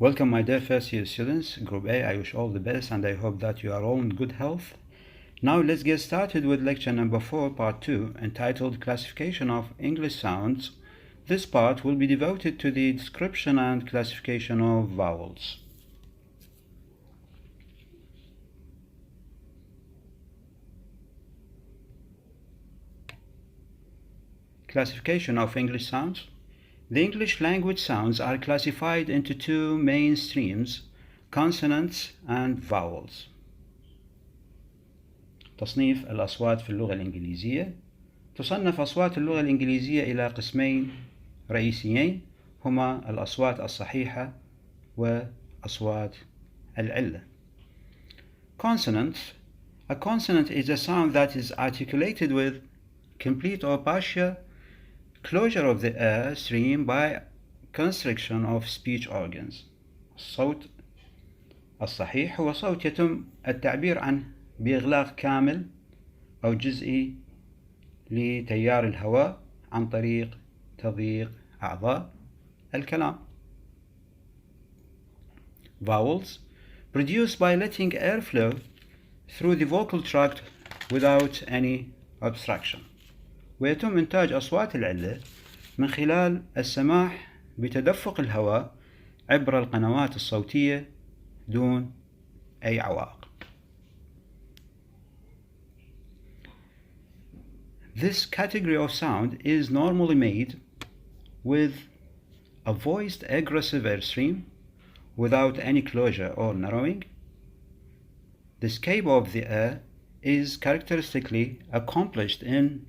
Welcome my dear first year students, Group A. I wish all the best and I hope that you are all in good health. Now let's get started with lecture number 4, part 2, entitled Classification of English Sounds. This part will be devoted to the description and classification of vowels. Classification of English sounds. The English language sounds are classified into two main streams, consonants and vowels. تصنيف الأصوات في اللغة الإنجليزية. تصنف أصوات اللغة الإنجليزية إلى قسمين رئيسيين هما الأصوات الصحيحة وأصوات العلة. Consonants. A consonant is a sound that is articulated with complete or partial closure of the air stream by constriction of speech organs. الصوت الصحيح هو صوت يتم التعبير عنه بإغلاق كامل أو جزئي لتيار الهواء عن طريق تضييق أعضاء الكلام. Vowels produced by letting air flow through the vocal tract without any obstruction. ويتم إنتاج أصوات العلة من خلال السماح بتدفق الهواء عبر القنوات الصوتية دون أي عوائق. This category of sound is normally made with a voiced aggressive airstream without any closure or narrowing. The escape of the air is characteristically accomplished in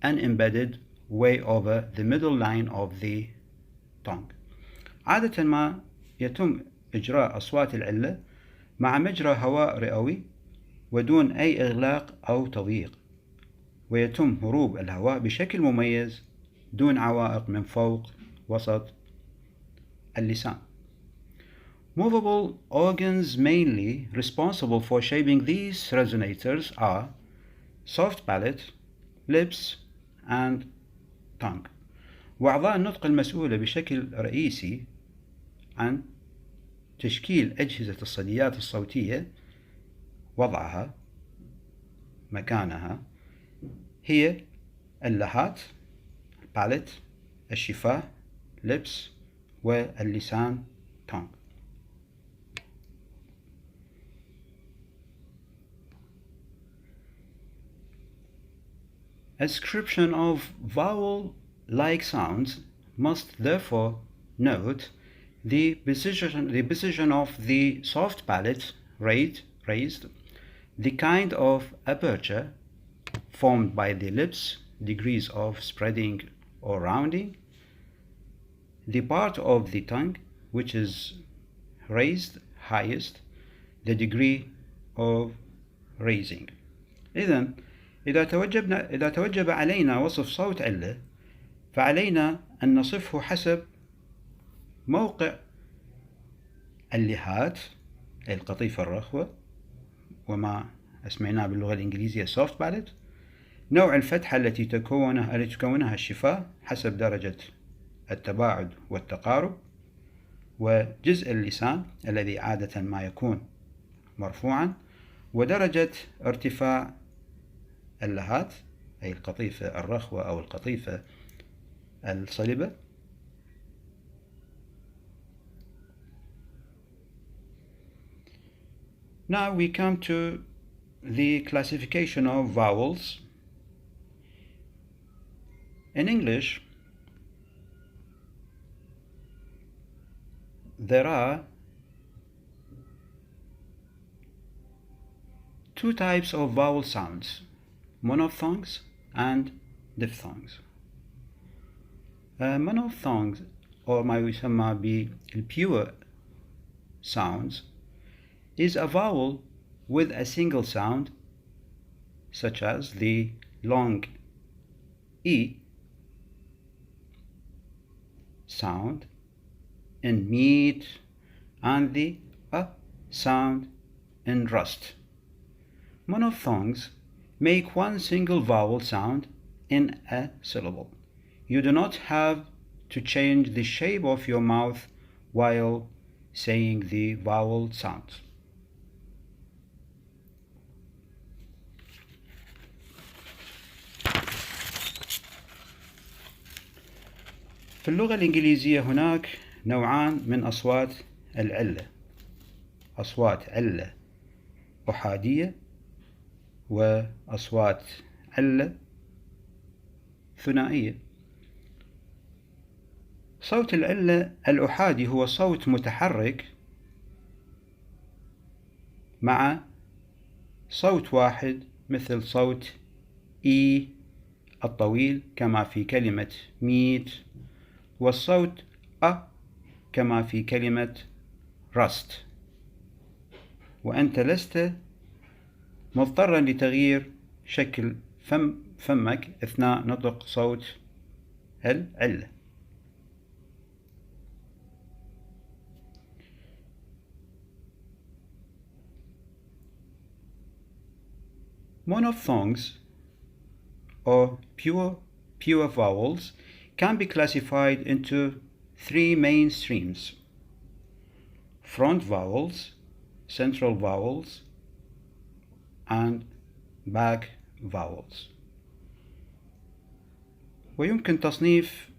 an embedded way over the middle line of the tongue. عادة ما يتم إجراء أصوات العلة مع مجرى هواء رئوي ودون أي إغلاق أو تضييق، ويتم هروب الهواء بشكل مميز دون عوائق من فوق وسط اللسان. Movable organs mainly responsible for shaping these resonators are soft palate, lips and tongue. وأعضاء النطق المسؤولة بشكل رئيسي عن تشكيل أجهزة الثدييات الصوتية وضعها مكانها هي اللهات palate، الشفاه lips واللسان tongue. A description of vowel-like sounds must therefore note the position of the soft palate raised, the kind of aperture formed by the lips, degrees of spreading or rounding, the part of the tongue which is raised highest, the degree of raising. إذا توجب علينا وصف صوت علة فعلينا أن نصفه حسب موقع اللهات أي القطيفة الرخوة وما أسمعناه باللغة الإنجليزية soft palate، نوع الفتحة التي تكونها الشفاه حسب درجة التباعد والتقارب، وجزء اللسان الذي عادة ما يكون مرفوعا، ودرجة ارتفاع اللهات أي القطيفة الرخوة أو القطيفة الصلبة. Now we come to the classification of vowels. In English, there are two types of vowel sounds, monophthongs and diphthongs. Monophthongs or ما يسمى بالpure sounds is a vowel with a single sound such as the long E sound in meat and the A sound in rust. Monophthongs make one single vowel sound in a syllable. You do not have to change the shape of your mouth while saying the vowel sounds. في اللغة الإنجليزية هناك نوعان من أصوات العلة: أصوات علة أحادية وأصوات علة ثنائية. صوت العلة الأحادي هو صوت متحرك مع صوت واحد مثل صوت إي الطويل كما في كلمة meat، والصوت أ كما في كلمة rust، وأنت لست مضطرا لتغيير شكل فمك أثناء نطق صوت العلة. Monophthongs, or pure vowels, can be classified into three main streams: front vowels, central vowels, and back vowels. ويمكن تصنيف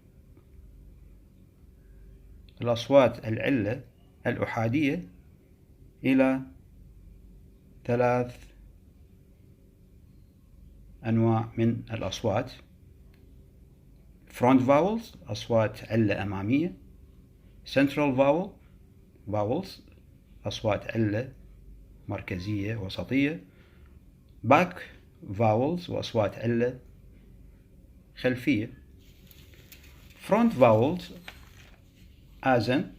الأصوات العلة الأحادية إلى ثلاث أنواع من الأصوات: front vowels أصوات علة أمامية، central vowels أصوات علة مركزية وسطية، back vowels وأصوات علة خلفية. front vowels as in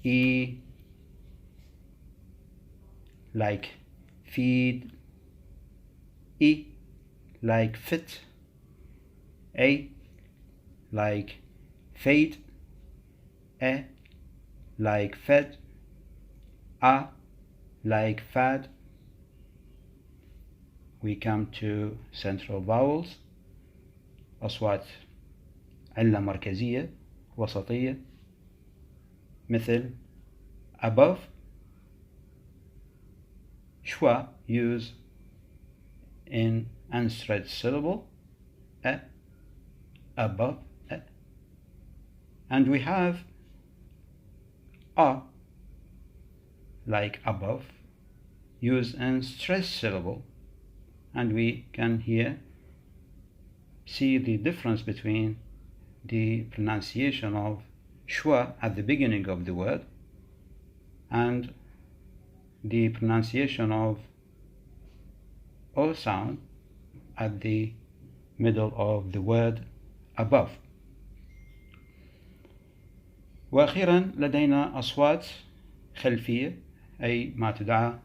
E like feed, E like fit, A like fade, A like fed, A like fad. We come to central vowels أصوات علة مركزية وسطية مثل above، schwa use in unstressed syllable above, and we have a like above used in stressed syllable, and we can here see the difference between the pronunciation of schwa at the beginning of the word and the pronunciation of O sound at the middle of the word above. وأخيرا لدينا أصوات خلفية، أي ما تدعى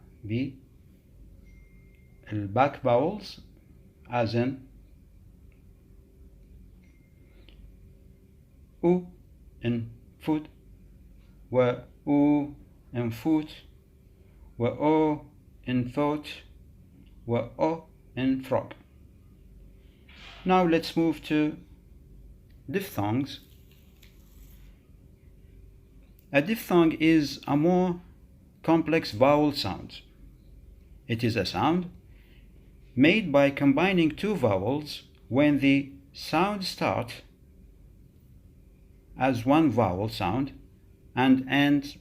بالback vowels as in U in foot، و U in foot، و O in thought، و O in frog. Now let's move to diphthongs. A diphthong is a more complex vowel sound. It is a sound made by combining two vowels when the sound starts as one vowel sound and ends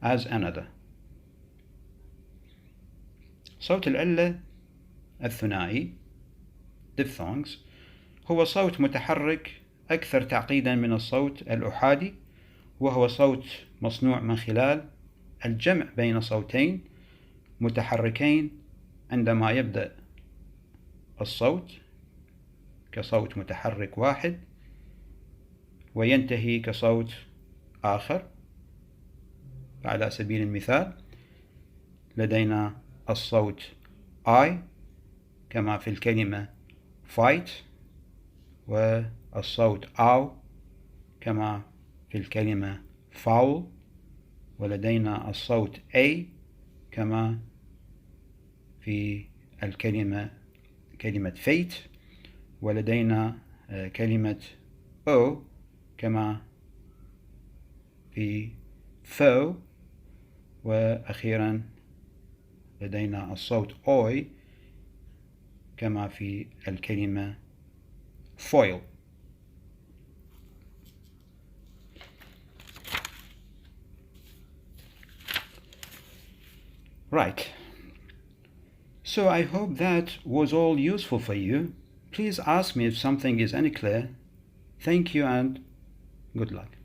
as another. صوت العلة الثنائي diphthongs هو صوت متحرك أكثر تعقيدا من الصوت الأحادي، وهو صوت مصنوع من خلال الجمع بين صوتين متحركين عندما يبدأ الصوت كصوت متحرك واحد وينتهي كصوت آخر. على سبيل المثال لدينا الصوت I كما في الكلمة fight، والصوت ow كما في الكلمة foul، ولدينا الصوت A كما في كلمة fate، ولدينا كلمة O كما في فو، وأخيرا لدينا الصوت أوي كما في الكلمة foil. Right. So I hope that was all useful for you. Please ask me if something is unclear. Thank you and good luck.